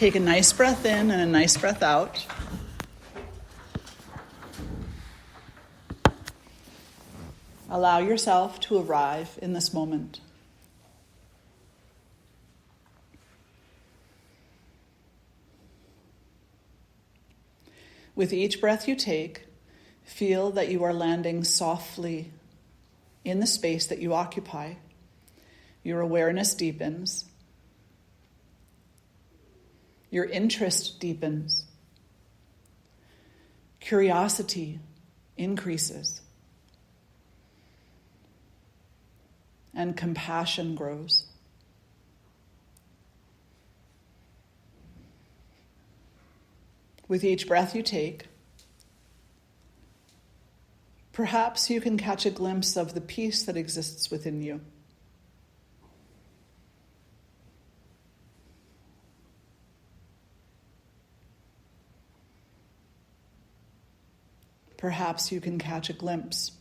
Take a nice breath in and a nice breath out. Allow yourself to arrive in this moment. With each breath you take, feel that you are landing softly in the space that you occupy. Your awareness deepens. Your interest deepens. Curiosity increases. And compassion grows. With each breath you take, perhaps you can catch a glimpse of the peace that exists within you. Perhaps you can catch a glimpse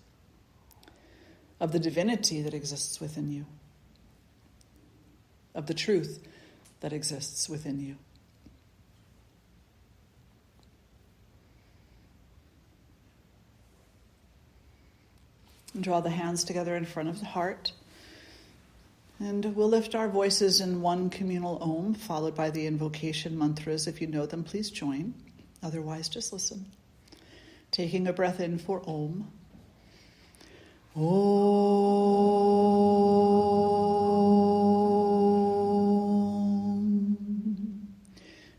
of the divinity that exists within you, of the truth that exists within you. And draw the hands together in front of the heart. And we'll lift our voices in one communal Om, followed by the invocation mantras. If you know them, please join. Otherwise, just listen. Taking a breath in for Om. Om.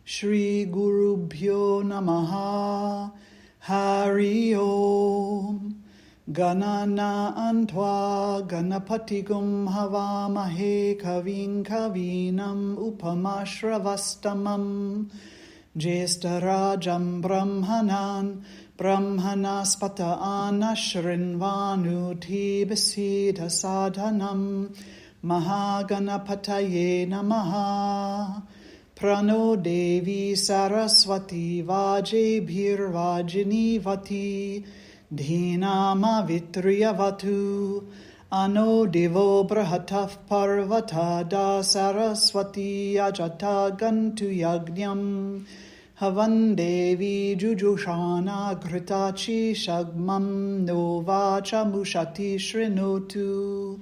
Shri Guru Bhyo Namaha. Hari Om. Ganana Antva Ganapatigum Havamahe Kavin Kavinam Upamashravastamam Jestarajam Brahmanan Brahmanaspata Anashrinvanuti Besida Sadhanam Mahaganapataye Namaha Prano Devi Saraswati Vajebhir Vajini Vati Dhinama Vitriyavatu Ano Devo Brahataf Parvata Da Saraswati Ajata Gantu Yagnyam Havan Devi Jujushana Gritachi Shagmam Novacha Mushati Shrinotu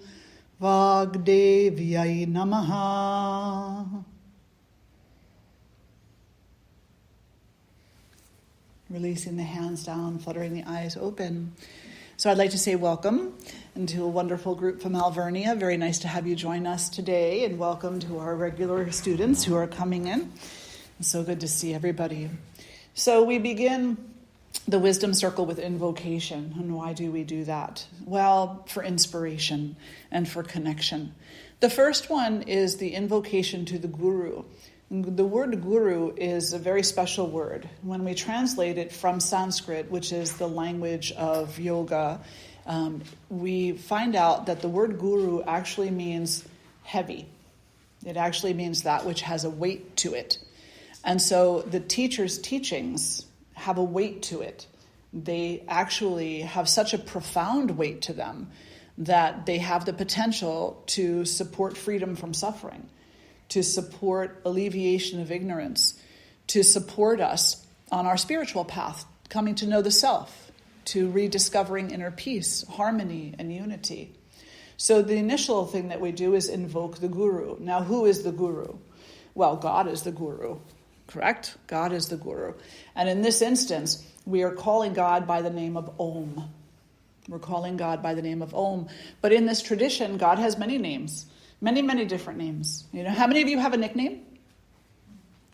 Vagdevyai Namaha. Releasing the hands down, fluttering the eyes open. So I'd like to say welcome and to a wonderful group from Alvernia. Very nice to have you join us today, and welcome to our regular students who are coming in. It's so good to see everybody. So we begin the Wisdom Circle with invocation. And why do we do that? Well, for inspiration and for connection. The first one is the invocation to the Guru. The word guru is a very special word. When we translate it from Sanskrit, which is the language of yoga, we find out that the word guru actually means heavy. It actually means that which has a weight to it. And so the teacher's teachings have a weight to it. They actually have such a profound weight to them that they have the potential to support freedom from suffering, to support alleviation of ignorance, to support us on our spiritual path, coming to know the self, to rediscovering inner peace, harmony, and unity. So the initial thing that we do is invoke the Guru. Now, who is the Guru? Well, God is the Guru, correct? God is the Guru. And in this instance, we are calling God by the name of Om. We're calling God by the name of Om. But in this tradition, God has many names. Many, many different names. You know, how many of you have a nickname?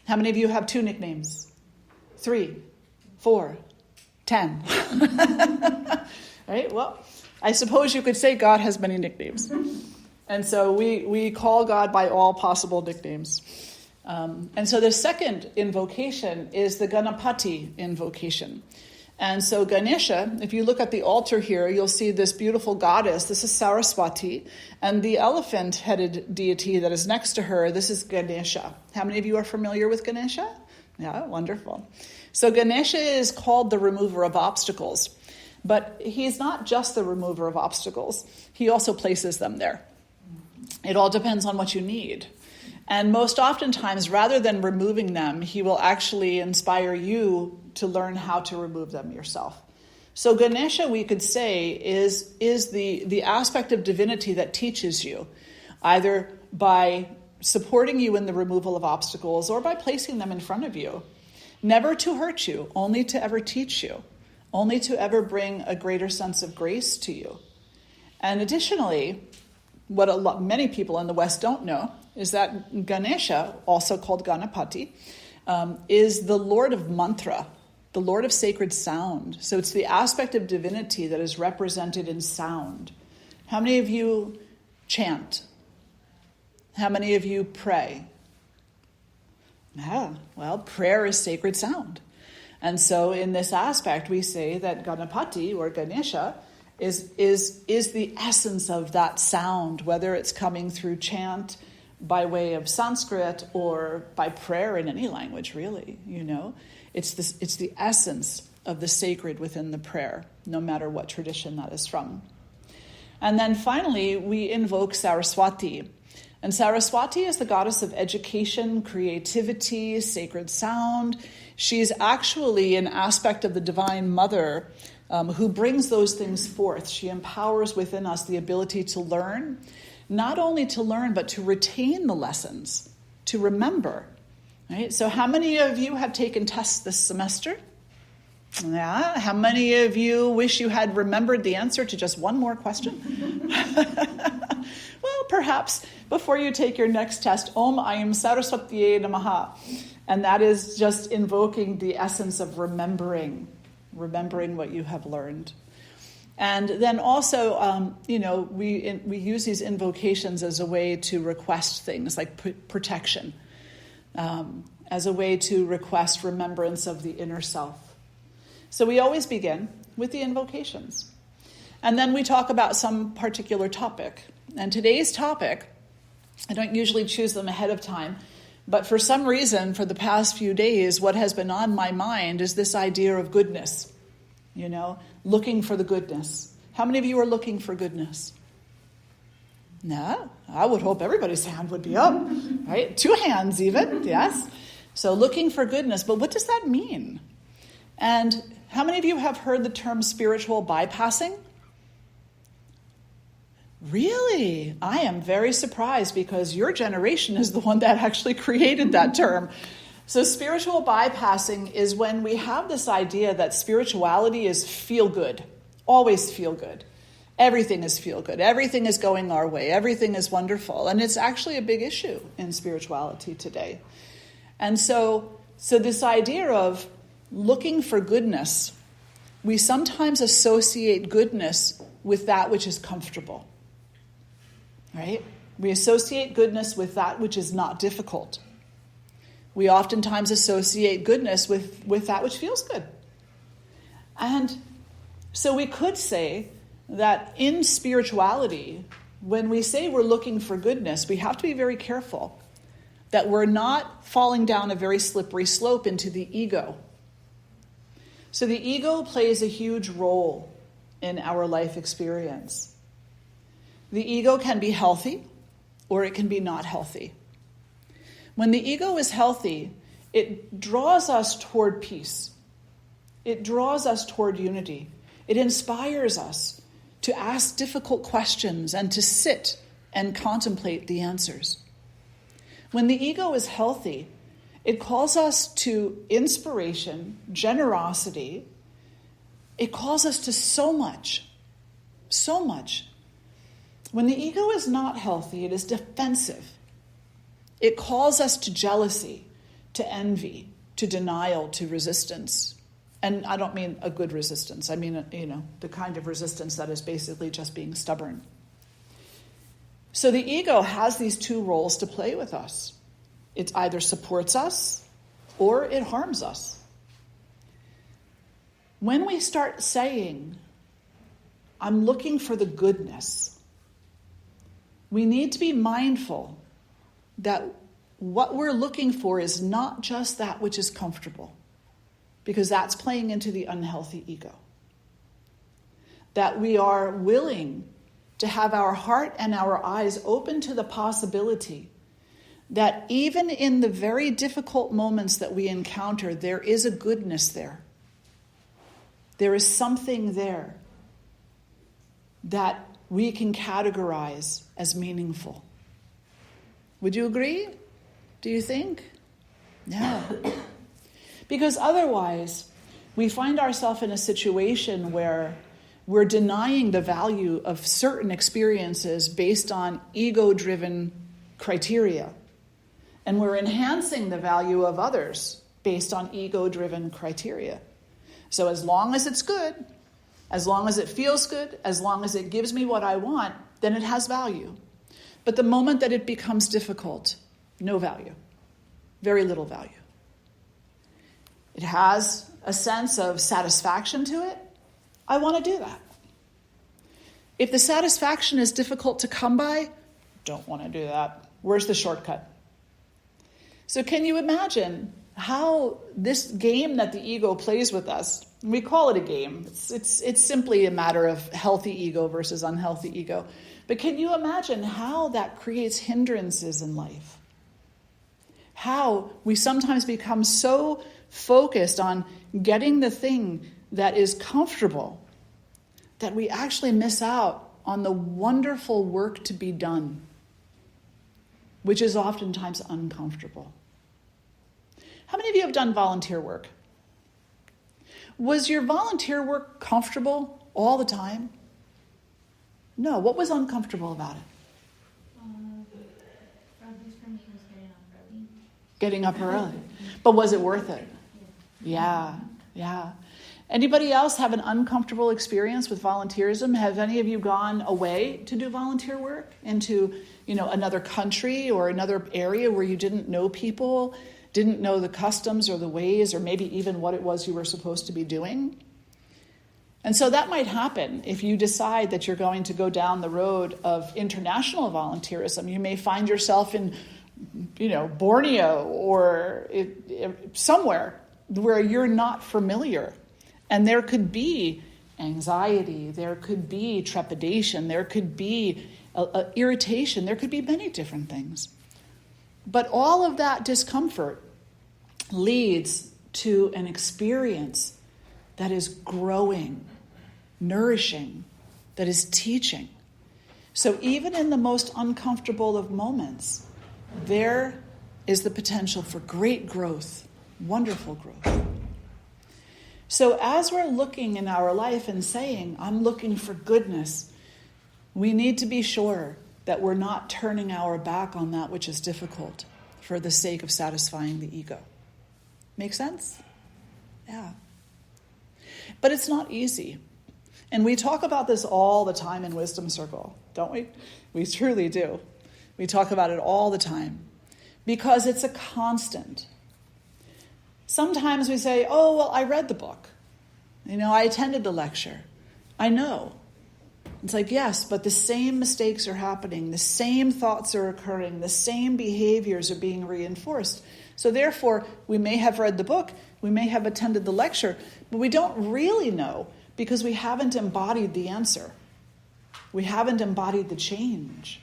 How many of you have 2 nicknames? 3, 4, 10. Right? Well, I suppose you could say God has many nicknames. And so we call God by all possible nicknames. And so the second invocation is the Ganapati invocation. And so Ganesha, if you look at the altar here, you'll see this beautiful goddess. This is Saraswati. And the elephant-headed deity that is next to her, this is Ganesha. How many of you are familiar with Ganesha? Yeah, wonderful. So Ganesha is called the remover of obstacles. But he's not just the remover of obstacles. He also places them there. It all depends on what you need. And most oftentimes, rather than removing them, he will actually inspire you to learn how to remove them yourself. So Ganesha, we could say, is the aspect of divinity that teaches you, either by supporting you in the removal of obstacles or by placing them in front of you, never to hurt you, only to ever teach you, only to ever bring a greater sense of grace to you. And additionally, what many people in the West don't know is that Ganesha, also called Ganapati, is the Lord of mantra, the Lord of sacred sound. So it's the aspect of divinity that is represented in sound. How many of you chant? How many of you pray? Well, prayer is sacred sound. And so in this aspect, we say that Ganapati, or Ganesha, is the essence of that sound, whether it's coming through chant, by way of Sanskrit, or by prayer in any language, really, It's the essence of the sacred within the prayer, no matter what tradition that is from. And then finally, we invoke Saraswati. And Saraswati is the goddess of education, creativity, sacred sound. She's actually an aspect of the Divine Mother who brings those things forth. She empowers within us the ability to learn, not only to learn, but to retain the lessons, to remember. Right? So how many of you have taken tests this semester? Yeah. How many of you wish you had remembered the answer to just one more question? Well, perhaps before you take your next test, Om Ayam Saraswatiye Namaha. And that is just invoking the essence of remembering what you have learned. And then also, we use these invocations as a way to request things like protection, as a way to request remembrance of the inner self. So we always begin with the invocations. And then we talk about some particular topic. And today's topic, I don't usually choose them ahead of time, but for some reason, for the past few days, what has been on my mind is this idea of goodness, looking for the goodness. How many of you are looking for goodness? No, I would hope everybody's hand would be up, right? 2 hands even, yes. So looking for goodness, but what does that mean? And how many of you have heard the term spiritual bypassing? Really? I am very surprised because your generation is the one that actually created that term. So spiritual bypassing is when we have this idea that spirituality is feel good, always feel good. Everything is feel good. Everything is going our way. Everything is wonderful. And it's actually a big issue in spirituality today. And so this idea of looking for goodness, we sometimes associate goodness with that which is comfortable. Right? We associate goodness with that which is not difficult. We oftentimes associate goodness with that which feels good. And so we could say that in spirituality, when we say we're looking for goodness, we have to be very careful that we're not falling down a very slippery slope into the ego. So the ego plays a huge role in our life experience. The ego can be healthy or it can be not healthy. When the ego is healthy, it draws us toward peace. It draws us toward unity. It inspires us to ask difficult questions and to sit and contemplate the answers. When the ego is healthy, it calls us to inspiration, generosity. It calls us to so much, so much. When the ego is not healthy, it is defensive. It calls us to jealousy, to envy, to denial, to resistance. And I don't mean a good resistance. I mean, the kind of resistance that is basically just being stubborn. So the ego has these 2 roles to play with us. It either supports us or it harms us. When we start saying, I'm looking for the goodness, we need to be mindful that what we're looking for is not just that which is comfortable, because that's playing into the unhealthy ego. That we are willing to have our heart and our eyes open to the possibility that even in the very difficult moments that we encounter, there is a goodness there. There is something there that we can categorize as meaningful. Would you agree? Do you think? Yeah. Because otherwise, we find ourselves in a situation where we're denying the value of certain experiences based on ego-driven criteria. And we're enhancing the value of others based on ego-driven criteria. So as long as it's good, as long as it feels good, as long as it gives me what I want, then it has value. But the moment that it becomes difficult, no value. Very little value. It has a sense of satisfaction to it. I want to do that. If the satisfaction is difficult to come by, don't want to do that. Where's the shortcut? So can you imagine how this game that the ego plays with us, we call it a game. It's simply a matter of healthy ego versus unhealthy ego. But can you imagine how that creates hindrances in life? How we sometimes become so focused on getting the thing that is comfortable that we actually miss out on the wonderful work to be done, which is oftentimes uncomfortable. How many of you have done volunteer work? Was your volunteer work comfortable all the time? No. What was uncomfortable about it? For me, was getting up early. Getting up early. But was it worth it? Yeah. Anybody else have an uncomfortable experience with volunteerism? Have any of you gone away to do volunteer work into, another country or another area where you didn't know people, didn't know the customs or the ways, or maybe even what it was you were supposed to be doing? And so that might happen if you decide that you're going to go down the road of international volunteerism. You may find yourself in, Borneo or somewhere where you're not familiar. And there could be anxiety, there could be trepidation, there could be irritation, there could be many different things. But all of that discomfort leads to an experience that is growing, nourishing, that is teaching. So even in the most uncomfortable of moments, there is the potential for great growth, wonderful growth. So as we're looking in our life and saying, I'm looking for goodness, we need to be sure that we're not turning our back on that which is difficult for the sake of satisfying the ego. Make sense? Yeah. But it's not easy. And we talk about this all the time in Wisdom Circle, don't we? We truly do. We talk about it all the time because it's a constant. Sometimes we say, oh, well, I read the book. I attended the lecture. I know. It's like, yes, but the same mistakes are happening. The same thoughts are occurring. The same behaviors are being reinforced. So therefore, we may have read the book. We may have attended the lecture, but we don't really know because we haven't embodied the answer. We haven't embodied the change.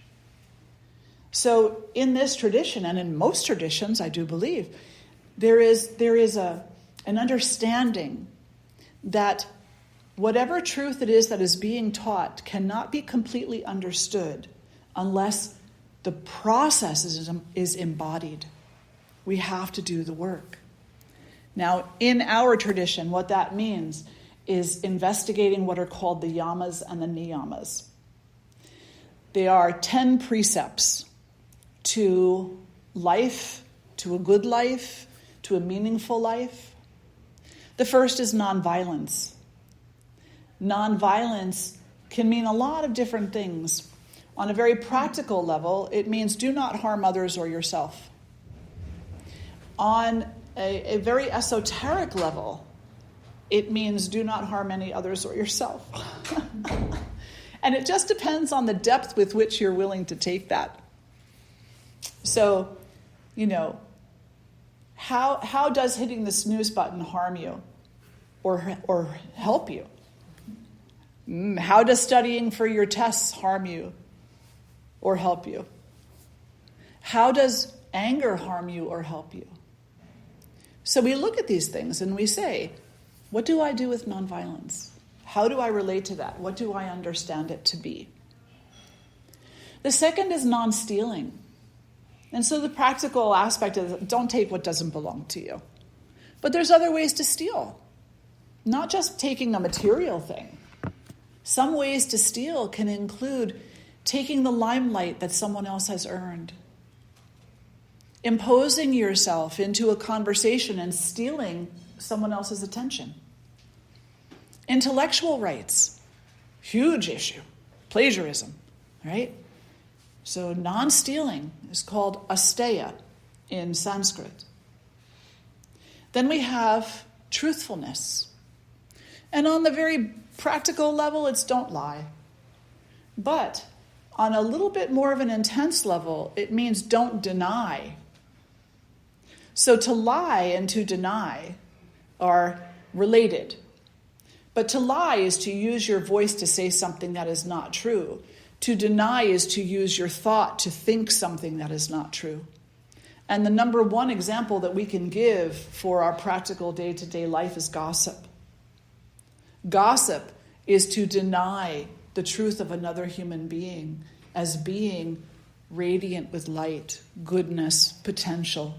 So in this tradition, and in most traditions, I do believe, there is an understanding that whatever truth it is that is being taught cannot be completely understood unless the process is embodied. We have to do the work. Now, in our tradition, what that means is investigating what are called the Yamas and the Niyamas. They are 10 precepts to life, to a good life, to a meaningful life. The first is nonviolence. Nonviolence can mean a lot of different things. On a very practical level, it means do not harm others or yourself. On a very esoteric level, it means do not harm any others or yourself. And it just depends on the depth with which you're willing to take that. So, how does hitting the snooze button harm you or help you? How does studying for your tests harm you or help you? How does anger harm you or help you? So we look at these things and we say, what do I do with nonviolence? How do I relate to that? What do I understand it to be? The second is non-stealing. And so the practical aspect is don't take what doesn't belong to you. But there's other ways to steal. Not just taking a material thing. Some ways to steal can include taking the limelight that someone else has earned. Imposing yourself into a conversation and stealing someone else's attention. Intellectual rights, huge issue. Plagiarism, right? So non-stealing is called asteya in Sanskrit. Then we have truthfulness. And on the very practical level, it's don't lie. But on a little bit more of an intense level, it means don't deny. So to lie and to deny are related. But to lie is to use your voice to say something that is not true. To deny is to use your thought to think something that is not true. And the number one example that we can give for our practical day-to-day life is gossip. Gossip is to deny the truth of another human being as being radiant with light, goodness, potential,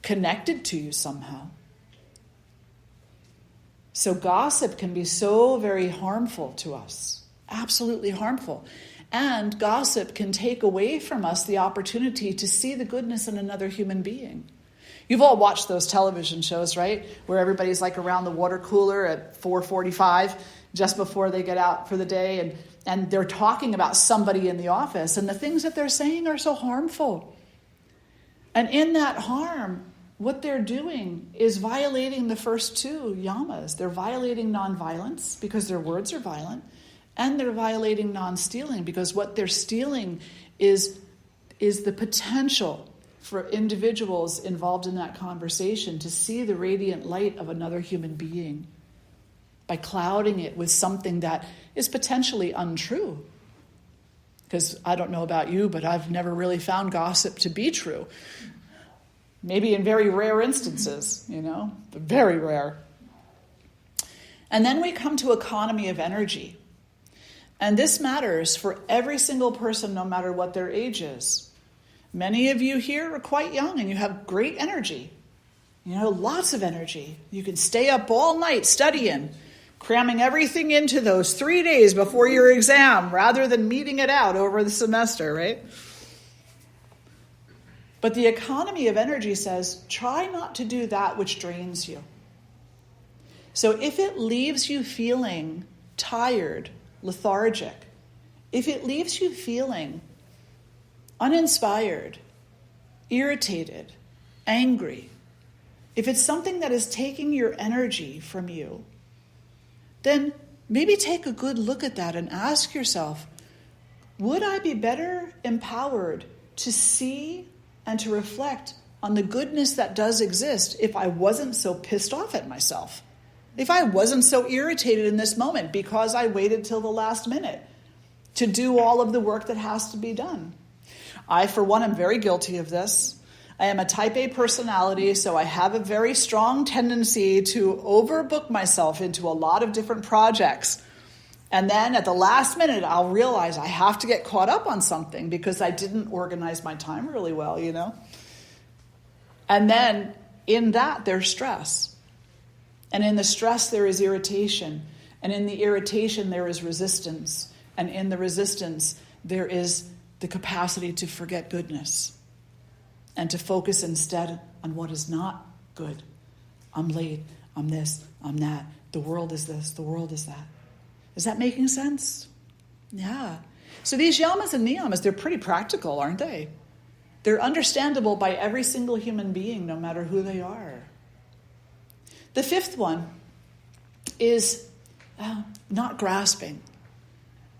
connected to you somehow. So gossip can be so very harmful to us, absolutely harmful. And gossip can take away from us the opportunity to see the goodness in another human being. You've all watched those television shows, right? Where everybody's like around the water cooler at 4:45 just before they get out for the day, and they're talking about somebody in the office, and the things that they're saying are so harmful. And in that harm, what they're doing is violating the first two yamas. They're violating nonviolence because their words are violent, and they're violating non-stealing because what they're stealing is the potential for individuals involved in that conversation to see the radiant light of another human being by clouding it with something that is potentially untrue. Because I don't know about you, but I've never really found gossip to be true. Maybe in very rare instances, but very rare. And then we come to economy of energy. And this matters for every single person, no matter what their age is. Many of you here are quite young and you have great energy. Lots of energy. You can stay up all night studying, cramming everything into those 3 days before your exam rather than meeting it out over the semester, right? But the economy of energy says, try not to do that which drains you. So if it leaves you feeling tired, lethargic, if it leaves you feeling uninspired, irritated, angry, if it's something that is taking your energy from you, then maybe take a good look at that and ask yourself, would I be better empowered to see and to reflect on the goodness that does exist if I wasn't so pissed off at myself? If I wasn't so irritated in this moment because I waited till the last minute to do all of the work that has to be done. I, for one, am very guilty of this. I am a type A personality, so I have a very strong tendency to overbook myself into a lot of different projects. And then at the last minute, I'll realize I have to get caught up on something because I didn't organize my time really well, And then in that, there's stress. And in the stress, there is irritation. And in the irritation, there is resistance. And in the resistance, there is the capacity to forget goodness and to focus instead on what is not good. I'm late, I'm this, I'm that. The world is this, the world is that. Is that making sense? Yeah. So these yamas and niyamas, they're pretty practical, aren't they? They're understandable by every single human being, no matter who they are. The fifth one is not grasping.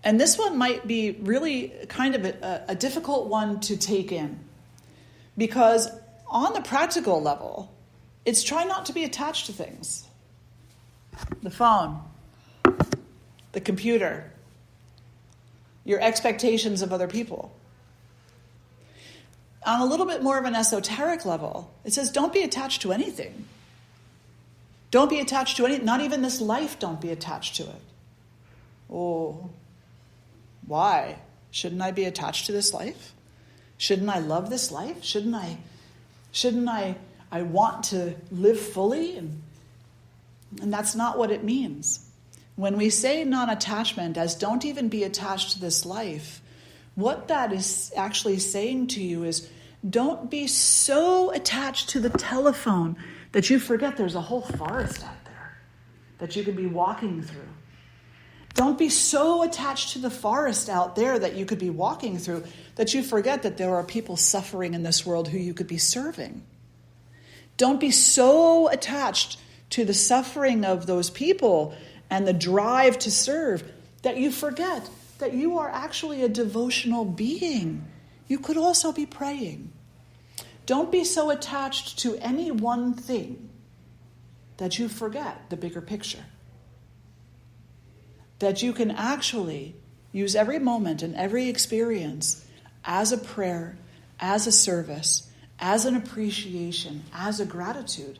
And this one might be really kind of a difficult one to take in. Because on the practical level, it's try not to be attached to things. The phone, the computer, your expectations of other people. On a little bit more of an esoteric level, it says don't be attached to anything. Don't be attached to anything, not even this life, don't be attached to it. Oh, why? Shouldn't I be attached to this life? Shouldn't I love this life? Shouldn't I want to live fully? And that's not what it means. When we say non-attachment as don't even be attached to this life, what that is actually saying to you is don't be so attached to the telephone that you forget there's a whole forest out there that you could be walking through. Don't be so attached to the forest out there that you could be walking through that you forget that there are people suffering in this world who you could be serving. Don't be so attached to the suffering of those people and the drive to serve that you forget that you are actually a devotional being. You could also be praying. Don't be so attached to any one thing that you forget the bigger picture. That you can actually use every moment and every experience as a prayer, as a service, as an appreciation, as a gratitude.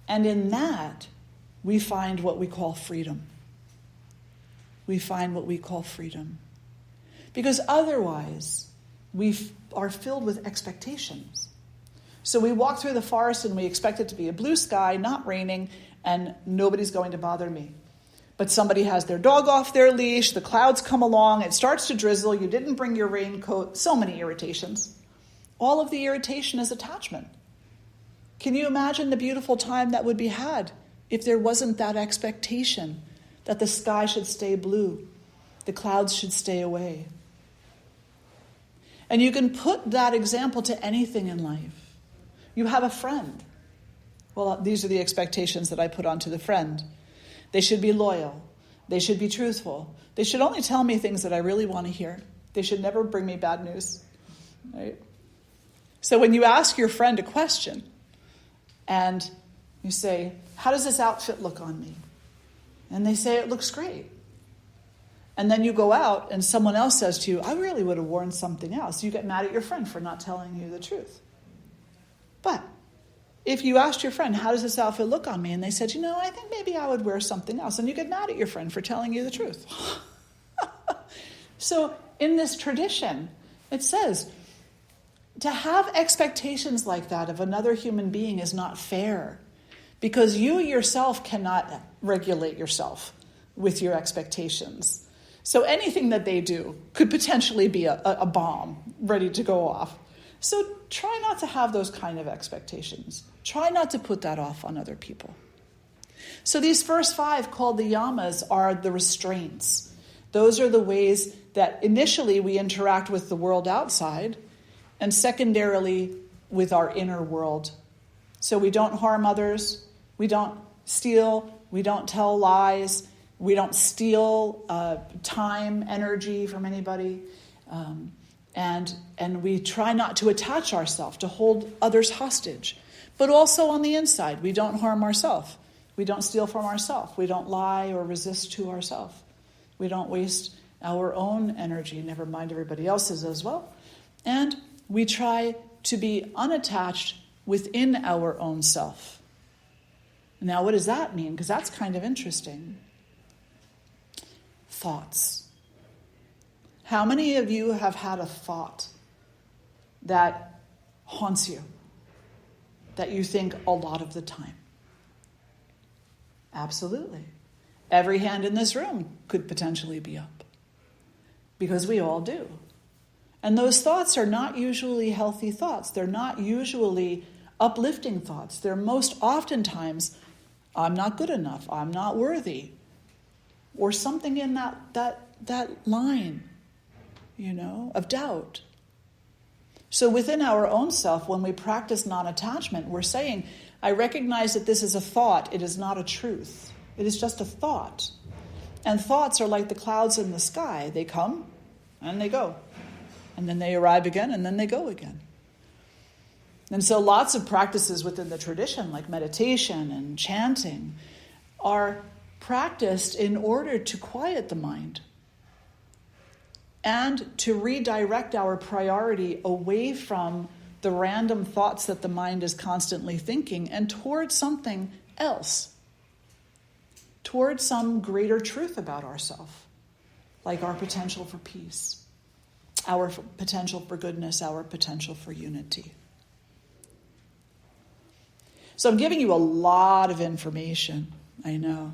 And in that, we find what we call freedom. We find what we call freedom. Because otherwise, we are filled with expectations. So we walk through the forest and we expect it to be a blue sky, not raining, and nobody's going to bother me. But somebody has their dog off their leash, the clouds come along, it starts to drizzle, you didn't bring your raincoat, so many irritations. All of the irritation is attachment. Can you imagine the beautiful time that would be had if there wasn't that expectation that the sky should stay blue, the clouds should stay away? And you can put that example to anything in life. You have a friend. Well, these are the expectations that I put onto the friend. They should be loyal. They should be truthful. They should only tell me things that I really want to hear. They should never bring me bad news. Right? So when you ask your friend a question and you say, how does this outfit look on me? And they say, it looks great. And then you go out and someone else says to you, I really would have worn something else. You get mad at your friend for not telling you the truth. But if you asked your friend, how does this outfit look on me? And they said, I think maybe I would wear something else. And you get mad at your friend for telling you the truth. So in this tradition, it says, to have expectations like that of another human being is not fair. Because you yourself cannot regulate yourself with your expectations. So anything that they do could potentially be a bomb ready to go off. So try not to have those kind of expectations. Try not to put that off on other people. So these first 5 called the yamas are the restraints. Those are the ways that initially we interact with the world outside and secondarily with our inner world. So we don't harm others, we don't steal, we don't tell lies, we don't steal time, energy from anybody. And we try not to attach ourselves, to hold others hostage. But also on the inside, we don't harm ourselves. We don't steal from ourselves. We don't lie or resist to ourselves. We don't waste our own energy, never mind everybody else's as well. And we try to be unattached within our own self. Now, what does that mean? Because that's kind of interesting. Thoughts. How many of you have had a thought that haunts you, that you think a lot of the time? Absolutely. Every hand in this room could potentially be up, because we all do. And those thoughts are not usually healthy thoughts. They're not usually uplifting thoughts. They're most oftentimes, I'm not good enough, I'm not worthy, or something in that line, of doubt. So within our own self, when we practice non-attachment, we're saying, I recognize that this is a thought, it is not a truth. It is just a thought. And thoughts are like the clouds in the sky. They come and they go. And then they arrive again and then they go again. And so lots of practices within the tradition, like meditation and chanting, are practiced in order to quiet the mind and to redirect our priority away from the random thoughts that the mind is constantly thinking, and towards something else, towards some greater truth about ourselves, like our potential for peace, our potential for goodness, our potential for unity. So I'm giving you a lot of information. I know.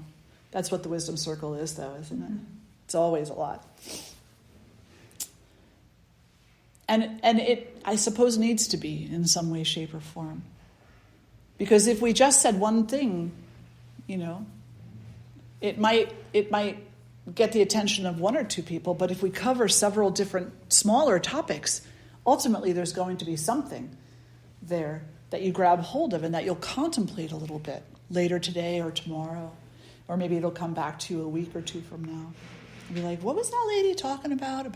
That's what the wisdom circle is, though, isn't it? It's always a lot. And it, I suppose, needs to be in some way, shape, or form. Because if we just said one thing, it might get the attention of one or two people, but if we cover several different smaller topics, ultimately there's going to be something there that you grab hold of and that you'll contemplate a little bit later today or tomorrow, or maybe it'll come back to you a week or two from now. You'll be like, what was that lady talking about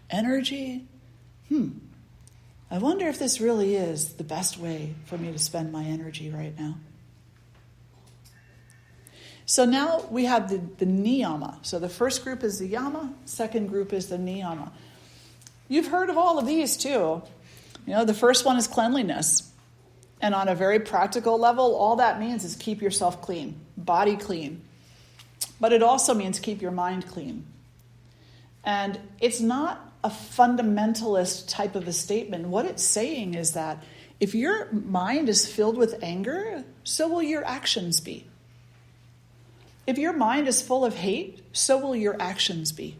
energy? I wonder if this really is the best way for me to spend my energy right now. So now we have the Niyama. So the first group is the Yama, second group is the Niyama. You've heard of all of these too. The first one is cleanliness. And on a very practical level, all that means is keep yourself clean, body clean. But it also means keep your mind clean. And it's not a fundamentalist type of a statement. What it's saying is that if your mind is filled with anger, so will your actions be. If your mind is full of hate, so will your actions be.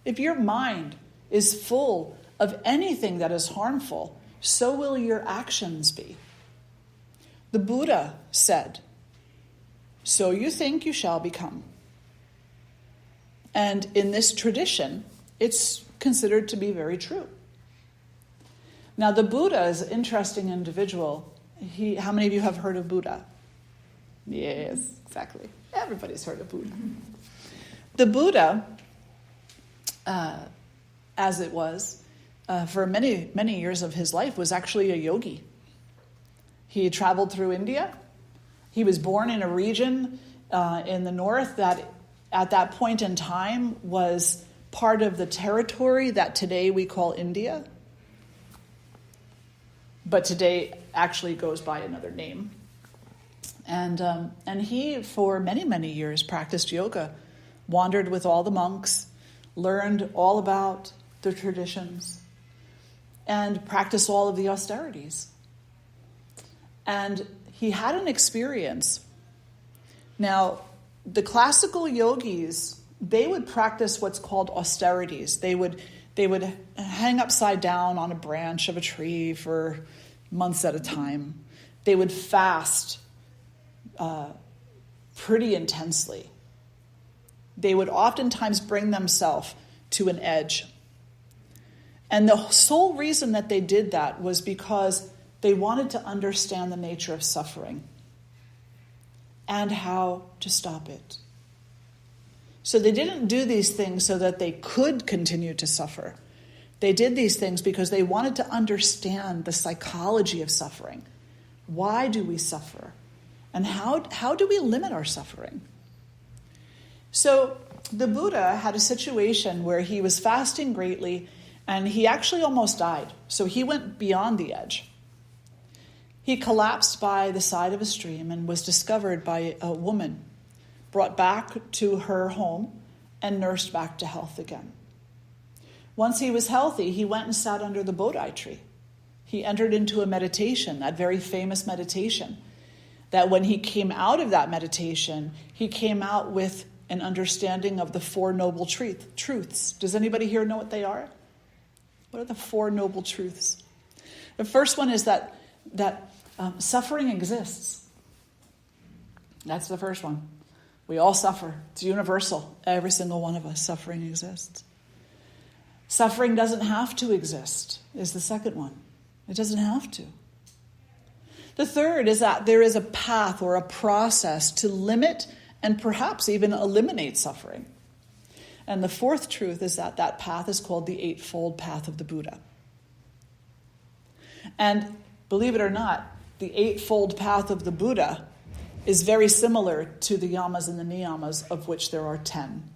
If your mind is full of anything that is harmful, so will your actions be. The Buddha said, "So you think, you shall become." And in this tradition, it's considered to be very true. Now, the Buddha is an interesting individual. How many of you have heard of Buddha? Yes, exactly. Everybody's heard of Buddha. The Buddha, as it was, for many, many years of his life, was actually a yogi. He traveled through India. He was born in a region in the north that at that point in time was part of the territory that today we call India, but today actually goes by another name. And he, for many, many years, practiced yoga, wandered with all the monks, learned all about the traditions, and practiced all of the austerities. And he had an experience. Now, the classical yogis, they would practice what's called austerities. They would hang upside down on a branch of a tree for months at a time. They would fast pretty intensely. They would oftentimes bring themselves to an edge. And the sole reason that they did that was because they wanted to understand the nature of suffering and how to stop it. So they didn't do these things so that they could continue to suffer. They did these things because they wanted to understand the psychology of suffering. Why do we suffer? And how do we limit our suffering? So the Buddha had a situation where he was fasting greatly and he actually almost died. So he went beyond the edge. He collapsed by the side of a stream and was discovered by a woman, brought back to her home, and nursed back to health again. Once he was healthy, he went and sat under the Bodhi tree. He entered into a meditation, that very famous meditation, that when he came out of that meditation, he came out with an understanding of the Four Noble Truths. Does anybody here know what they are? What are the Four Noble Truths? The first one is that suffering exists. That's the first one. We all suffer. It's universal. Every single one of us, suffering exists. Suffering doesn't have to exist, is the second one. It doesn't have to. The third is that there is a path or a process to limit and perhaps even eliminate suffering. And the fourth truth is that that path is called the Eightfold Path of the Buddha. And believe it or not, the Eightfold Path of the Buddha is very similar to the Yamas and the Niyamas, of which there are 10.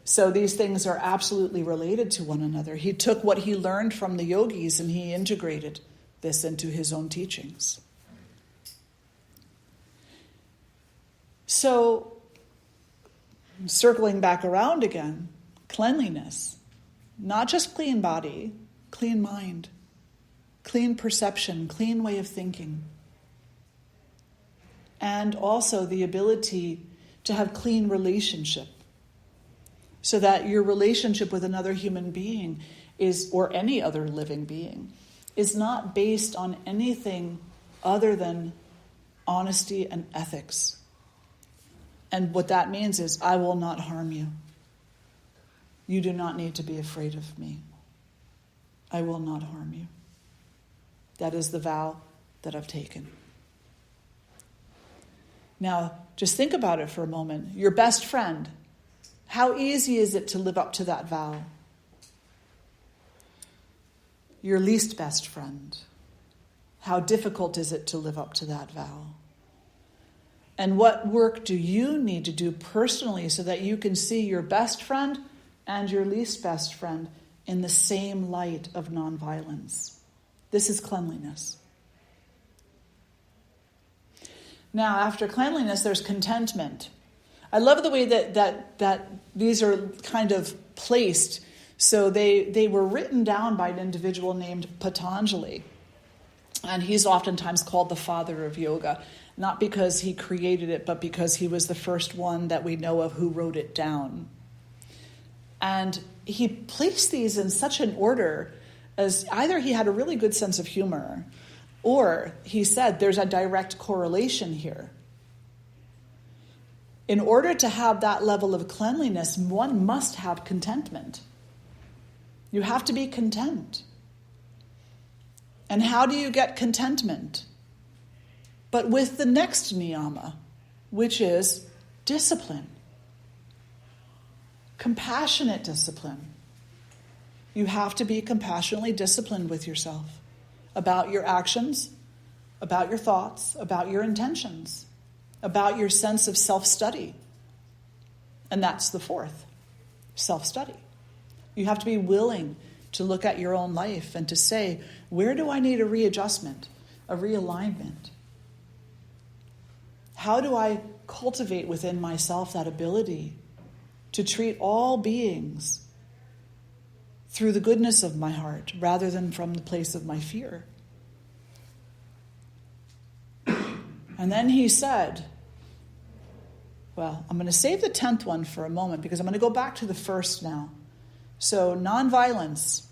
So these things are absolutely related to one another. He took what he learned from the yogis and he integrated this into his own teachings. So, circling back around again, cleanliness. Not just clean body, clean mind, clean perception, clean way of thinking. And also the ability to have clean relationship. So that your relationship with another human being is, or any other living being, is not based on anything other than honesty and ethics. And what that means is, I will not harm you. You do not need to be afraid of me. I will not harm you. That is the vow that I've taken. Now, just think about it for a moment. Your best friend. How easy is it to live up to that vow? Your least best friend. How difficult is it to live up to that vow? And what work do you need to do personally so that you can see your best friend and your least best friend in the same light of nonviolence? This is cleanliness. Now, after cleanliness, there's contentment. I love the way that these are kind of placed. So they were written down by an individual named Patanjali. And he's oftentimes called the father of yoga, not because he created it, but because he was the first one that we know of who wrote it down. And he placed these in such an order as either he had a really good sense of humor, or he said there's a direct correlation here. In order to have that level of cleanliness, one must have contentment. You have to be content. And how do you get contentment? But with the next niyama, which is discipline. Compassionate discipline. You have to be compassionately disciplined with yourself about your actions, about your thoughts, about your intentions, about your sense of self-study. And that's the fourth, self-study. You have to be willing to look at your own life and to say, where do I need a readjustment, a realignment? How do I cultivate within myself that ability to treat all beings through the goodness of my heart rather than from the place of my fear? And then he said, well, I'm going to save the 10th one for a moment because I'm going to go back to the first now. So nonviolence.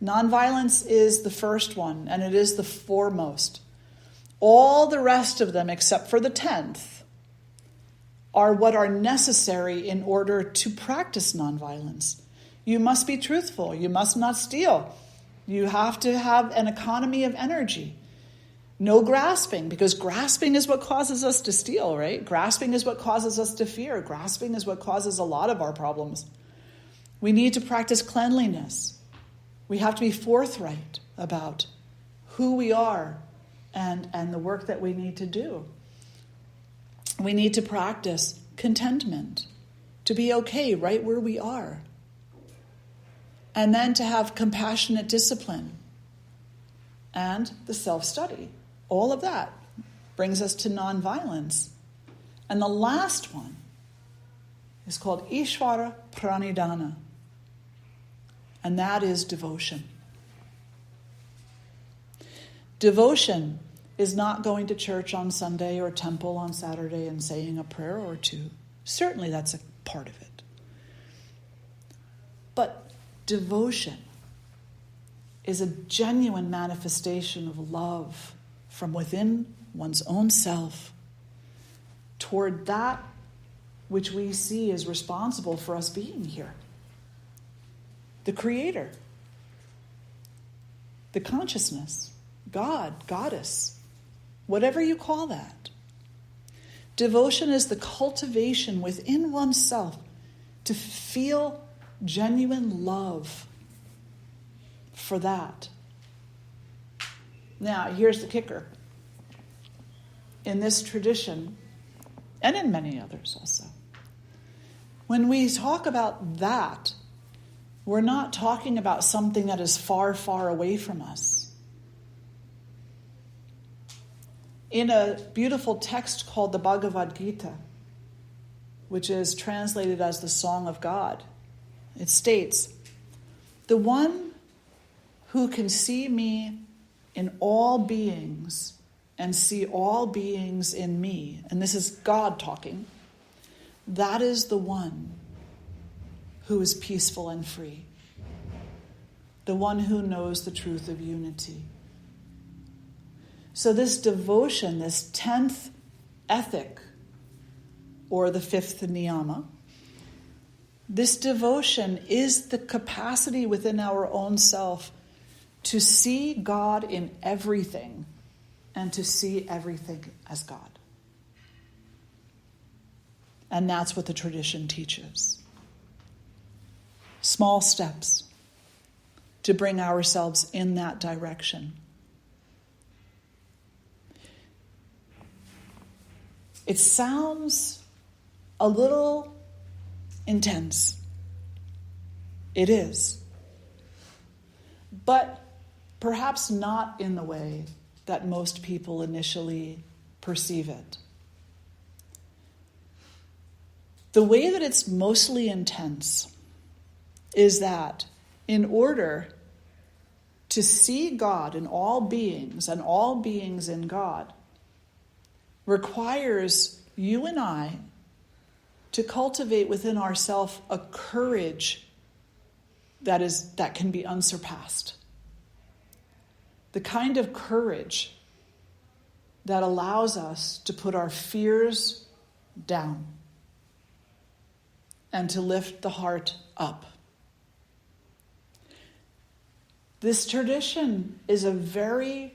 Nonviolence is the first one, and it is the foremost. All the rest of them, except for the 10th, are what are necessary in order to practice nonviolence. You must be truthful. You must not steal. You have to have an economy of energy. No grasping, because grasping is what causes us to steal, right? Grasping is what causes us to fear. Grasping is what causes a lot of our problems. We need to practice cleanliness. We have to be forthright about who we are and the work that we need to do. We need to practice contentment, to be okay right where we are. And then to have compassionate discipline and the self-study. All of that brings us to nonviolence. And the last one is called Ishvara Pranidhana. And that is devotion. Devotion is not going to church on Sunday or temple on Saturday and saying a prayer or two. Certainly that's a part of it. But devotion is a genuine manifestation of love from within one's own self toward that which we see as responsible for us being here. The Creator, the consciousness, God, Goddess, whatever you call that. Devotion is the cultivation within oneself to feel genuine love for that. Now, here's the kicker. In this tradition, and in many others also, When we talk about that, we're not talking about something that is far, far away from us. In a beautiful text called the Bhagavad Gita, which is translated as the Song of God, it states, "The one who can see me in all beings and see all beings in me," and this is God talking, "that is the one who is peaceful and free, the one who knows the truth of unity." So this devotion, this 10th ethic, or the 5th Niyama, this devotion is the capacity within our own self to see God in everything and to see everything as God. And that's what the tradition teaches. Small steps to bring ourselves in that direction. It sounds a little intense. It is. But perhaps not in the way that most people initially perceive it. The way that it's mostly intense is that in order to see God in all beings and all beings in God requires you and I to cultivate within ourselves a courage that can be unsurpassed. The kind of courage that allows us to put our fears down and to lift the heart up. This tradition is a very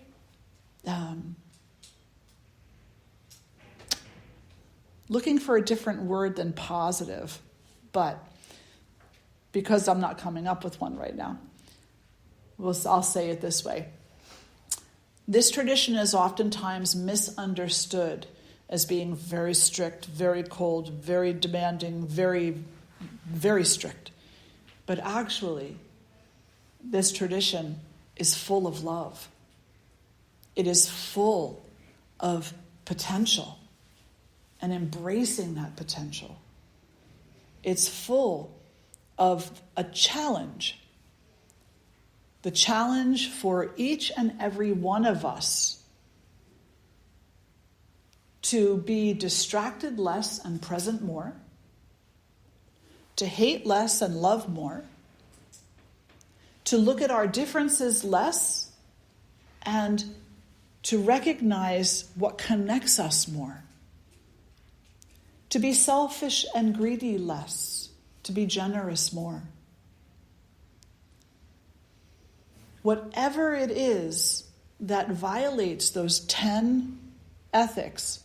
looking for a different word than positive, but because I'm not coming up with one right now, I'll say it this way. This tradition is oftentimes misunderstood as being very strict, very cold, very demanding, very, very strict. But actually, this tradition is full of love. It is full of potential and embracing that potential. It's full of a challenge. The challenge for each and every one of us to be distracted less and present more, to hate less and love more, to look at our differences less and to recognize what connects us more, to be selfish and greedy less, to be generous more. Whatever it is that violates those 10 ethics,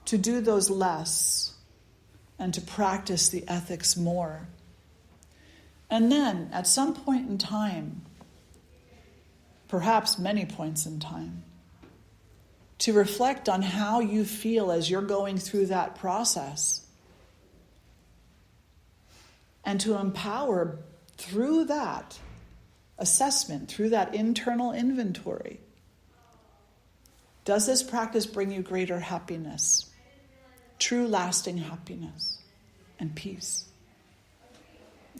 to do those less and to practice the ethics more. And then, at some point in time, perhaps many points in time, to reflect on how you feel as you're going through that process and to empower through that assessment, through that internal inventory. Does this practice bring you greater happiness, true lasting happiness and peace?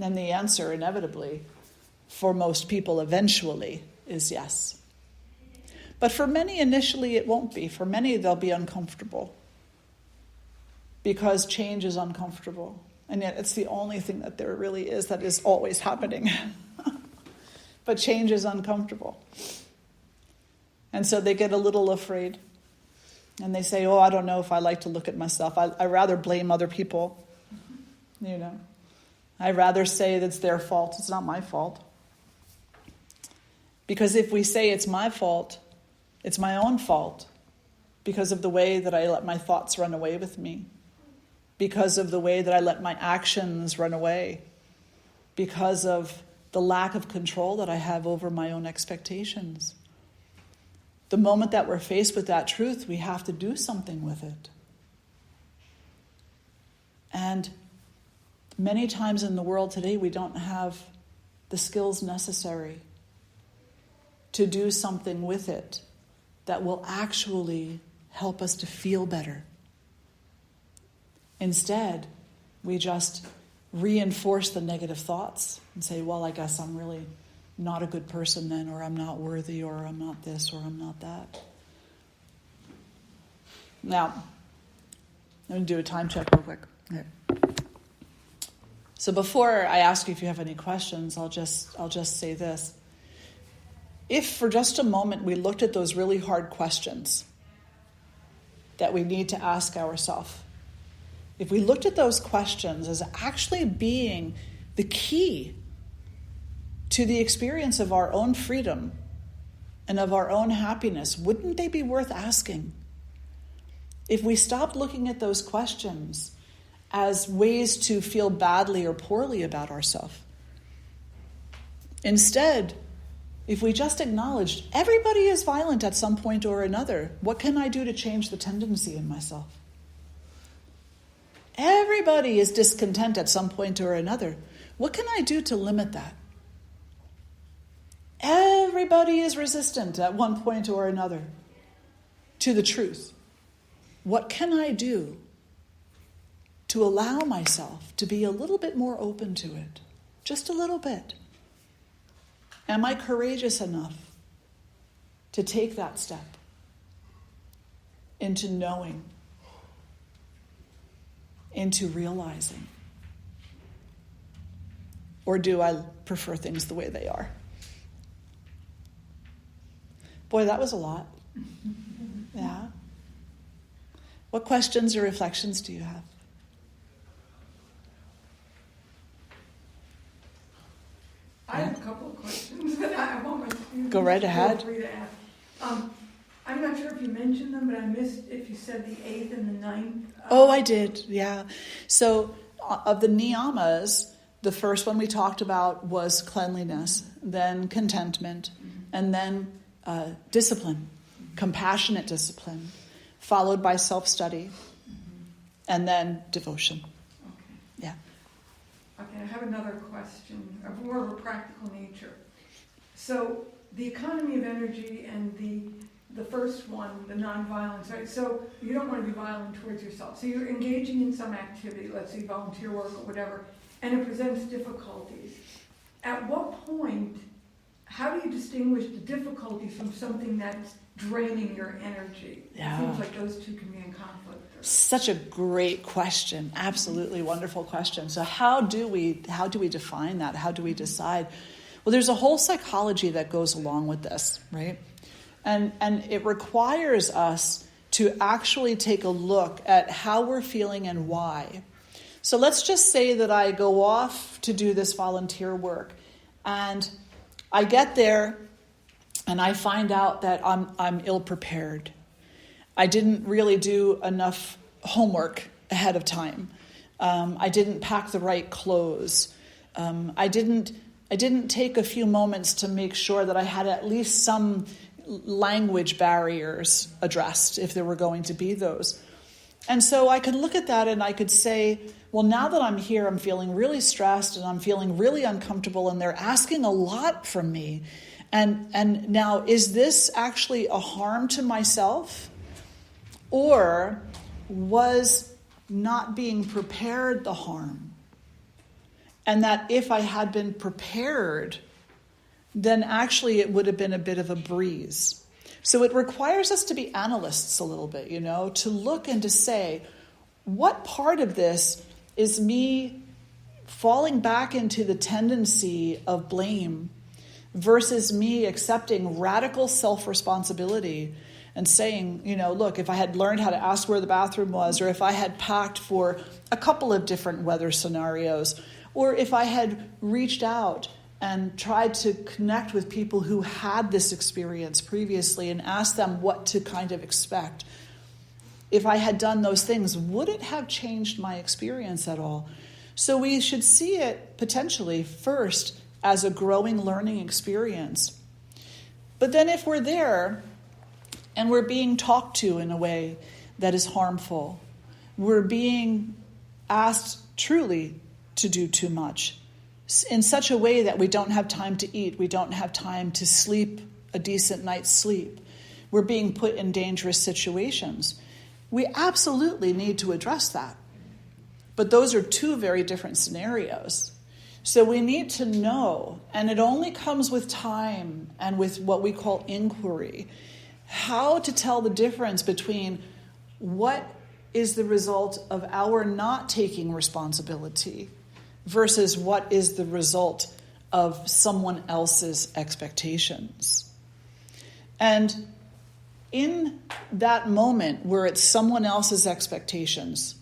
And the answer, inevitably, for most people eventually, is yes. But for many, initially, it won't be. For many, they'll be uncomfortable because change is uncomfortable. And yet it's the only thing that there really is that is always happening. But change is uncomfortable. And so they get a little afraid. And they say, I don't know if I like to look at myself. I rather blame other people. I'd rather say that it's their fault. It's not my fault. Because if we say it's my fault, it's my own fault. Because of the way that I let my thoughts run away with me. Because of the way that I let my actions run away. Because of the lack of control that I have over my own expectations. The moment that we're faced with that truth, we have to do something with it. And many times in the world today, we don't have the skills necessary to do something with it that will actually help us to feel better. Instead, we just reinforce the negative thoughts and say, well, I guess I'm really not a good person then, or I'm not worthy, or I'm not this, or I'm not that. Now, I'm going to do a time check real quick. Okay. So before I ask you if you have any questions, I'll just say this. If for just a moment we looked at those really hard questions that we need to ask ourselves, if we looked at those questions as actually being the key to the experience of our own freedom and of our own happiness, wouldn't they be worth asking? If we stopped looking at those questions as ways to feel badly or poorly about ourselves, instead, if we just acknowledged everybody is violent at some point or another, what can I do to change the tendency in myself? Everybody is discontent at some point or another. What can I do to limit that? Everybody is resistant at one point or another to the truth. What can I do to allow myself to be a little bit more open to it? Just a little bit. Am I courageous enough to take that step into knowing, into realizing? Or do I prefer things the way they are? Boy, that was a lot. Yeah. What questions or reflections do you have? I have a couple of questions that I want my students Go right ahead. to feel free to ask. I'm not sure if you mentioned them, but I missed if you said the 8th and the 9th. Oh, I did, yeah. So of the Niyamas, the first one we talked about was cleanliness, then contentment, and then discipline, compassionate discipline, followed by self-study, and then devotion. Okay. Yeah. Okay, I have another question of more of a practical nature. So the economy of energy and the first one, the non-violence, right? So you don't want to be violent towards yourself. So you're engaging in some activity, let's say volunteer work or whatever, and it presents difficulties. At what point, how do you distinguish the difficulties from something that's draining your energy? Yeah. It seems like those two can be in conflict. Such a great question. Absolutely wonderful question. So how do we define that? How do we decide? Well, there's a whole psychology that goes along with this, right? And it requires us to actually take a look at how we're feeling and why. So let's just say that I go off to do this volunteer work, and I get there and I find out that I'm ill-prepared. I didn't really do enough homework ahead of time. I didn't pack the right clothes. I didn't take a few moments to make sure that I had at least some language barriers addressed, if there were going to be those. And so I could look at that and I could say, well, now that I'm here, I'm feeling really stressed and I'm feeling really uncomfortable, and they're asking a lot from me. And now, is this actually a harm to myself? Or was not being prepared the harm? And that if I had been prepared, then actually it would have been a bit of a breeze. So it requires us to be analysts a little bit, to look and to say, what part of this is me falling back into the tendency of blame versus me accepting radical self-responsibility and saying, look, if I had learned how to ask where the bathroom was, or if I had packed for a couple of different weather scenarios, or if I had reached out and tried to connect with people who had this experience previously and asked them what to kind of expect. If I had done those things, would it have changed my experience at all? So we should see it potentially first as a growing learning experience. But then if we're there and we're being talked to in a way that is harmful, we're being asked truly to do too much in such a way that we don't have time to eat, we don't have time to sleep a decent night's sleep. We're being put in dangerous situations. We absolutely need to address that. But those are two very different scenarios. So we need to know, and it only comes with time and with what we call inquiry, how to tell the difference between what is the result of our not taking responsibility versus what is the result of someone else's expectations. And in that moment where it's someone else's expectations,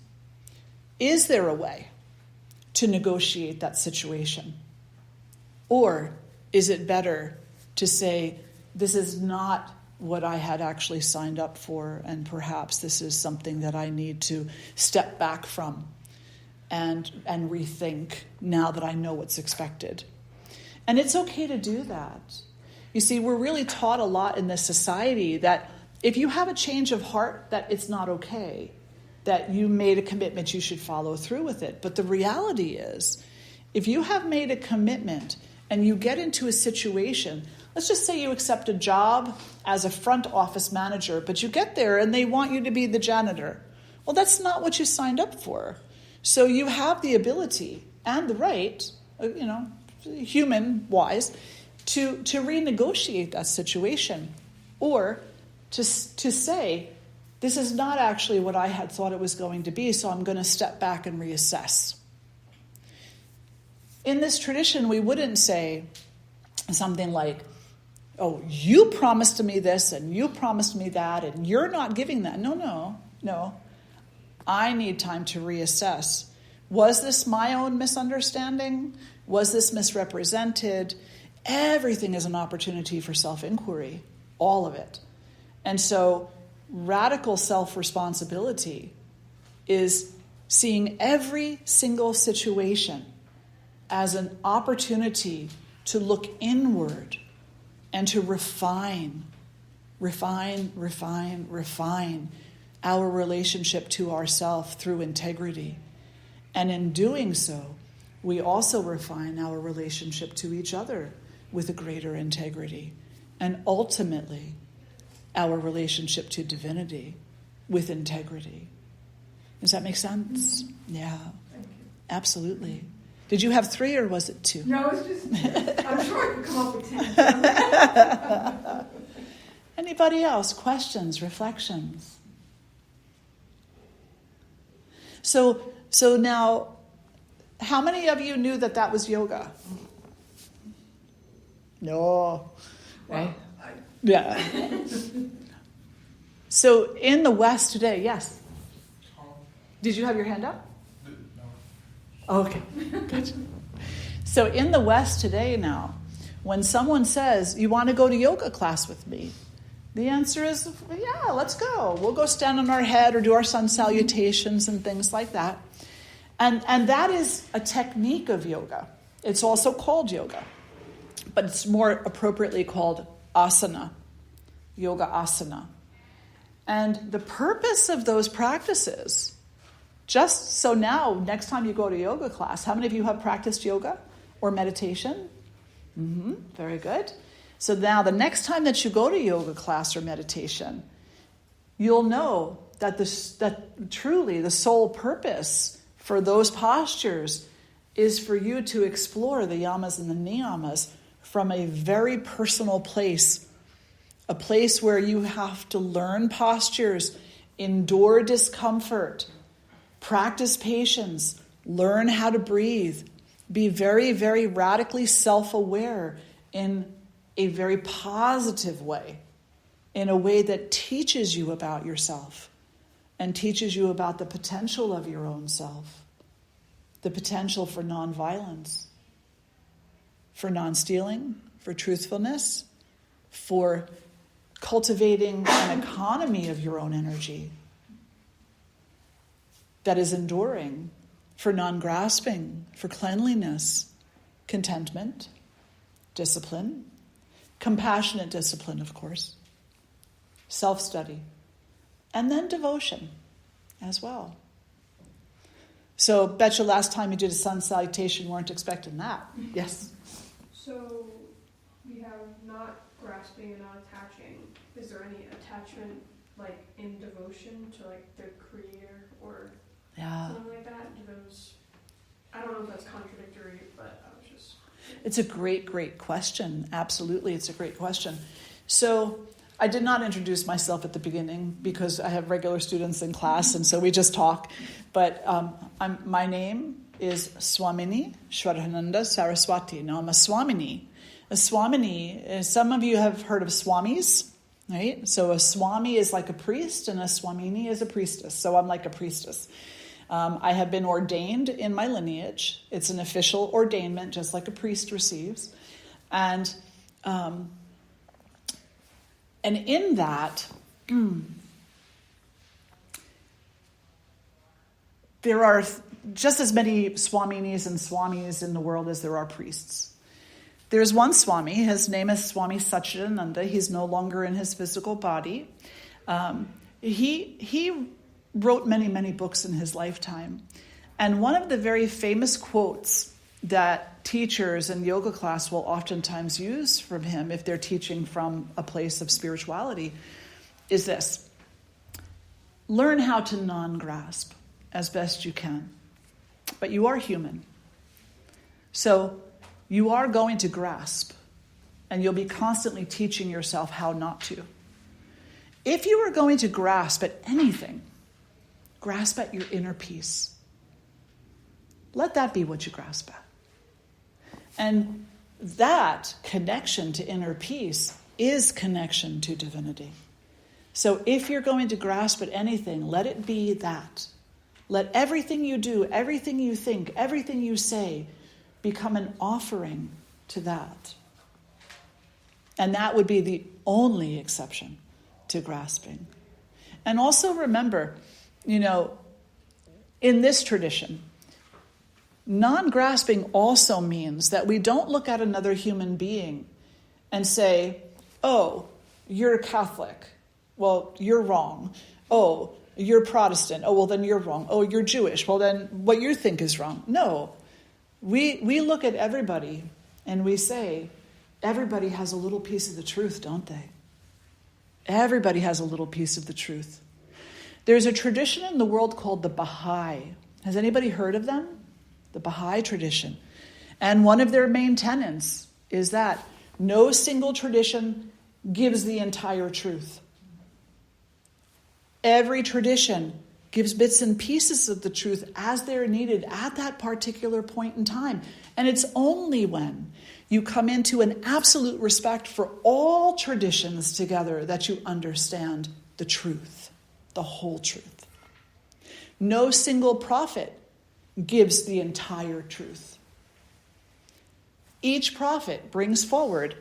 is there a way to negotiate that situation? Or is it better to say, this is not what I had actually signed up for, and perhaps this is something that I need to step back from and rethink now that I know what's expected. And it's okay to do that. You see, we're really taught a lot in this society that if you have a change of heart, that it's not okay, that you made a commitment, you should follow through with it. But the reality is, if you have made a commitment and you get into a situation, let's just say you accept a job as a front office manager, but you get there and they want you to be the janitor. Well, that's not what you signed up for. So you have the ability and the right, human-wise, to renegotiate that situation, or to say, this is not actually what I had thought it was going to be, so I'm going to step back and reassess. In this tradition, we wouldn't say something like, oh, you promised me this and you promised me that and you're not giving that. No. I need time to reassess. Was this my own misunderstanding? Was this misrepresented? Everything is an opportunity for self-inquiry, all of it. And so radical self-responsibility is seeing every single situation as an opportunity to look inward and to refine our relationship to ourself through integrity. And in doing so, we also refine our relationship to each other with a greater integrity. And ultimately, our relationship to divinity with integrity. Does that make sense? Yeah, Thank you. Absolutely. Did you have 3 or was it 2? No, it's just, I'm sure I could come up with 10. Anybody else? Questions, reflections? So now, how many of you knew that was yoga? No. Right? Yeah. So in the West today, yes. Did you have your hand up? No. Okay, good. So in the West today now, when someone says, you want to go to yoga class with me? The answer is, yeah, let's go. We'll go stand on our head or do our sun salutations and things like that. And that is a technique of yoga. It's also called yoga, but it's more appropriately called asana, yoga asana. And the purpose of those practices, just so now, next time you go to yoga class, how many of you have practiced yoga or meditation? Very good. So now the next time that you go to yoga class or meditation, you'll know that that truly the sole purpose for those postures is for you to explore the yamas and the niyamas from a very personal place, a place where you have to learn postures, endure discomfort, practice patience, learn how to breathe, be very, very radically self-aware in a very positive way, in a way that teaches you about yourself and teaches you about the potential of your own self, the potential for nonviolence, for non-stealing, for truthfulness, for cultivating an economy of your own energy that is enduring, for non-grasping, for cleanliness, contentment, discipline, compassionate discipline, of course, self-study, and then devotion as well. So betcha last time you did a sun salutation, you weren't expecting that. Yes? So we have not grasping and not attaching. Is there any attachment like in devotion to like the creator or something like that? Do those, I don't know if that's contradictory, but I was just... It's a great question. Absolutely, it's a great question. So I did not introduce myself at the beginning because I have regular students in class, and so we just talk. But my name is Swamini Shraddhananda Saraswati. Now I'm a Swamini. A Swamini, some of you have heard of Swamis, right? So a Swami is like a priest, and a Swamini is a priestess. So I'm like a priestess. I have been ordained in my lineage. It's an official ordainment, just like a priest receives. And in that, there are just as many Swaminis and Swamis in the world as there are priests. There's one Swami. His name is Swami Satsang. He's no longer in his physical body. He wrote many books in his lifetime. And one of the very famous quotes that teachers in yoga class will oftentimes use from him if they're teaching from a place of spirituality is this: learn how to non-grasp as best you can. But you are human. So you are going to grasp, and you'll be constantly teaching yourself how not to. If you are going to grasp at anything, grasp at your inner peace. Let that be what you grasp at. And that connection to inner peace is connection to divinity. So if you're going to grasp at anything, let it be that. Let everything you do, everything you think, everything you say become an offering to that. And that would be the only exception to grasping. And also remember, in this tradition, non-grasping also means that we don't look at another human being and say, oh, you're Catholic. Well, you're wrong. Oh, you're Protestant. Oh, well, then you're wrong. Oh, you're Jewish. Well, then what you think is wrong. No. We look at everybody and we say, everybody has a little piece of the truth, don't they? Everybody has a little piece of the truth. There's a tradition in the world called the Baha'i. Has anybody heard of them? The Baha'i tradition. And one of their main tenets is that no single tradition gives the entire truth. Every tradition gives bits and pieces of the truth as they're needed at that particular point in time. And it's only when you come into an absolute respect for all traditions together that you understand the truth, the whole truth. No single prophet gives the entire truth. Each prophet brings forward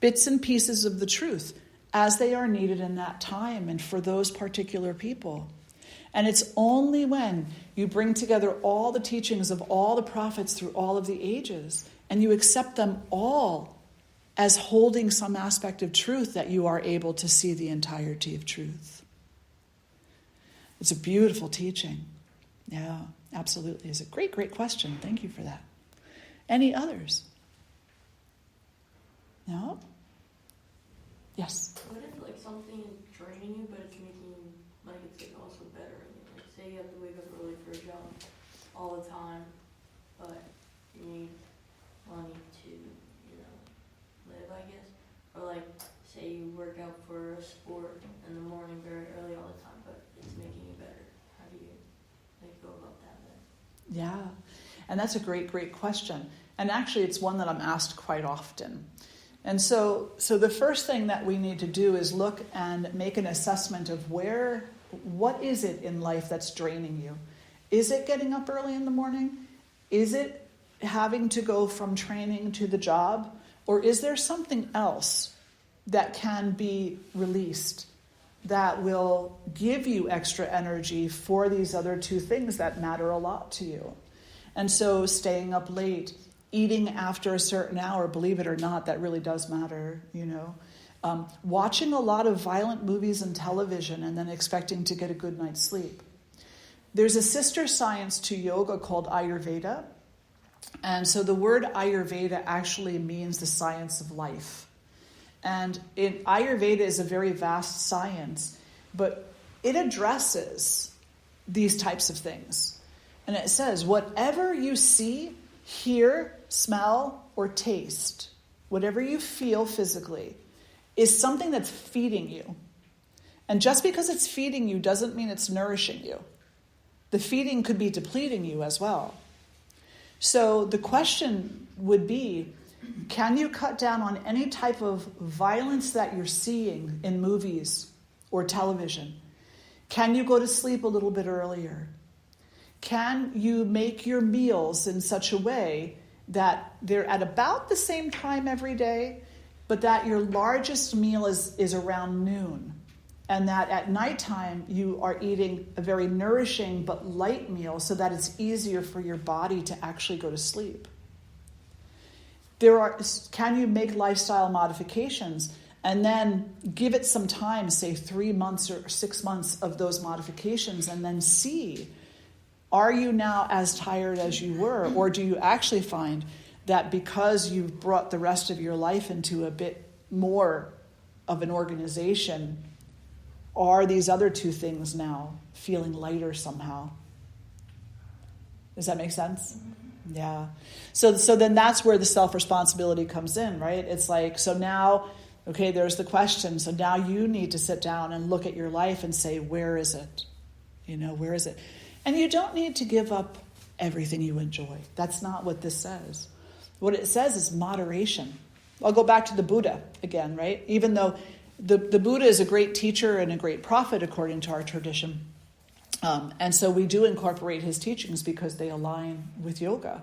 bits and pieces of the truth as they are needed in that time and for those particular people. And it's only when you bring together all the teachings of all the prophets through all of the ages and you accept them all as holding some aspect of truth that you are able to see the entirety of truth. It's a beautiful teaching. Yeah, absolutely. It's a great question. Thank you for that. Any others? No? Yes? What if like something is draining you, but it's making it's also better? Like say you have to wake up early for a job all the time, but you need money to, live, I guess. Or like say you work out for a sport in the morning very early all the time, but it's making you better. How do you go about that then? Yeah, and that's a great question. And actually it's one that I'm asked quite often. And so the first thing that we need to do is look and make an assessment of what is it in life that's draining you? Is it getting up early in the morning? Is it having to go from training to the job? Or is there something else that can be released that will give you extra energy for these other two things that matter a lot to you? And so staying up late, eating after a certain hour, believe it or not, that really does matter, watching a lot of violent movies and television and then expecting to get a good night's sleep. There's a sister science to yoga called Ayurveda. And so the word Ayurveda actually means the science of life. And Ayurveda is a very vast science, but it addresses these types of things. And it says, whatever you see, hear, smell, or taste, whatever you feel physically, is something that's feeding you. And just because it's feeding you doesn't mean it's nourishing you. The feeding could be depleting you as well. So the question would be, can you cut down on any type of violence that you're seeing in movies or television? Can you go to sleep a little bit earlier? Can you make your meals in such a way that they're at about the same time every day, but that your largest meal is around noon? And that at nighttime you are eating a very nourishing but light meal so that it's easier for your body to actually go to sleep. Can you make lifestyle modifications and then give it some time, say 3 months or 6 months of those modifications, and then see, are you now as tired as you were? Or do you actually find that because you've brought the rest of your life into a bit more of an organization, are these other two things now feeling lighter somehow? Does that make sense? Mm-hmm. Yeah. So then that's where the self-responsibility comes in, right? It's like, so now, okay, there's the question. So now you need to sit down and look at your life and say, where is it? Where is it? And you don't need to give up everything you enjoy. That's not what this says. What it says is moderation. I'll go back to the Buddha again, right? Even though the Buddha is a great teacher and a great prophet according to our tradition. And so we do incorporate his teachings because they align with yoga.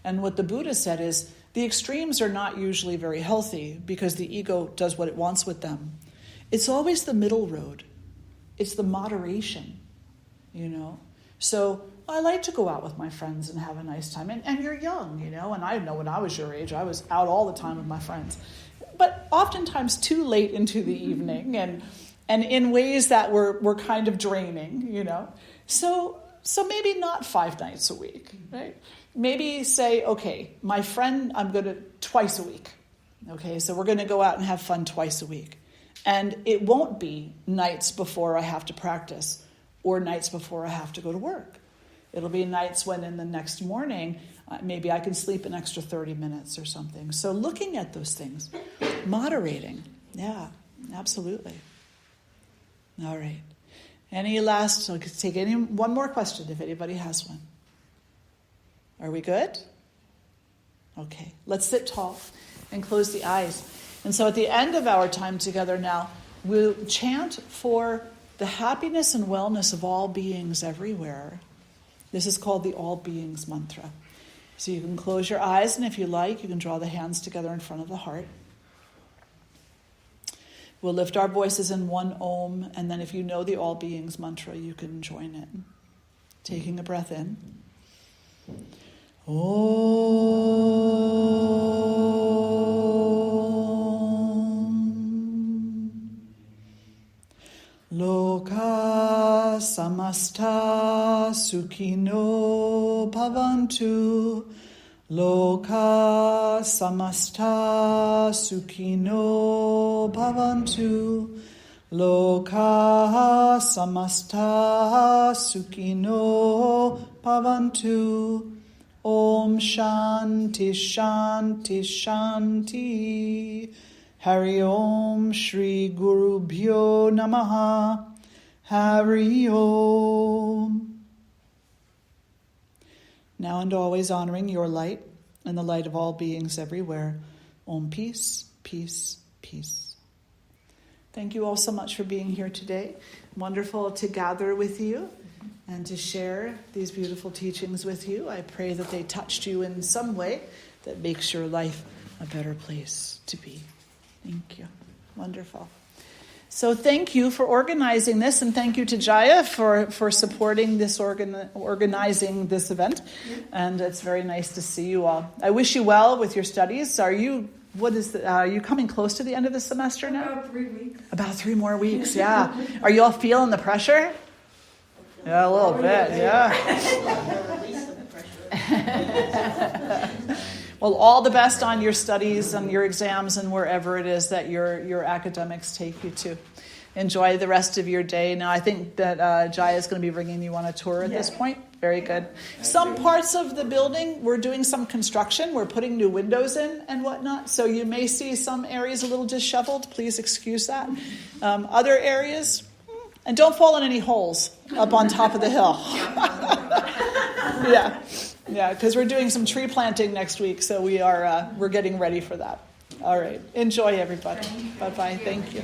And what the Buddha said is the extremes are not usually very healthy because the ego does what it wants with them. It's always the middle road. It's the moderation, So I like to go out with my friends and have a nice time. And you're young, and I know when I was your age, I was out all the time with my friends. But oftentimes too late into the evening and in ways that were kind of draining, So maybe not 5 nights a week, right? Maybe say, okay, my friend, I'm going to twice a week. Okay, so we're going to go out and have fun twice a week. And it won't be nights before I have to practice or nights before I have to go to work. It'll be nights when in the next morning, maybe I can sleep an extra 30 minutes or something. So looking at those things, moderating. Yeah, absolutely. All right. I could take one more question if anybody has one. Are we good? Okay. Let's sit tall and close the eyes. And so at the end of our time together now, we'll chant for the happiness and wellness of all beings everywhere. This is called the All Beings Mantra. So you can close your eyes, and if you like, you can draw the hands together in front of the heart. We'll lift our voices in one Om, and then if you know the All Beings Mantra, you can join in. Taking a breath in. Om. Loka samasta sukhino bhavantu. Loka samasta sukhino bhavantu. Loka samasta sukhino bhavantu. Om Shanti Shanti Shanti. Hari Om Shri Guru Bhyo Namaha. Hari Om. Now and always honoring your light and the light of all beings everywhere. Om peace, peace, peace. Thank you all so much for being here today. Wonderful to gather with you and to share these beautiful teachings with you. I pray that they touched you in some way that makes your life a better place to be. Thank you. Wonderful. So thank you for organizing this, and thank you to Jaya for supporting this, organizing this event. And it's very nice to see you all. I wish you well with your studies. Are you coming close to the end of the semester now? About 3 weeks. About 3 more weeks, yeah. Are you all feeling the pressure? Yeah, a little bit, yeah. Release some pressure. Well, all the best on your studies and your exams and wherever it is that your academics take you to. Enjoy the rest of your day. Now, I think that Jaya is going to be bringing you on a tour at this point. Very good. Some parts of the building, we're doing some construction. We're putting new windows in and whatnot. So you may see some areas a little disheveled. Please excuse that. Other areas, and don't fall in any holes up on top of the hill. Yeah, because we're doing some tree planting next week. So we're getting ready for that. All right. Enjoy, everybody. Bye-bye. Thank you.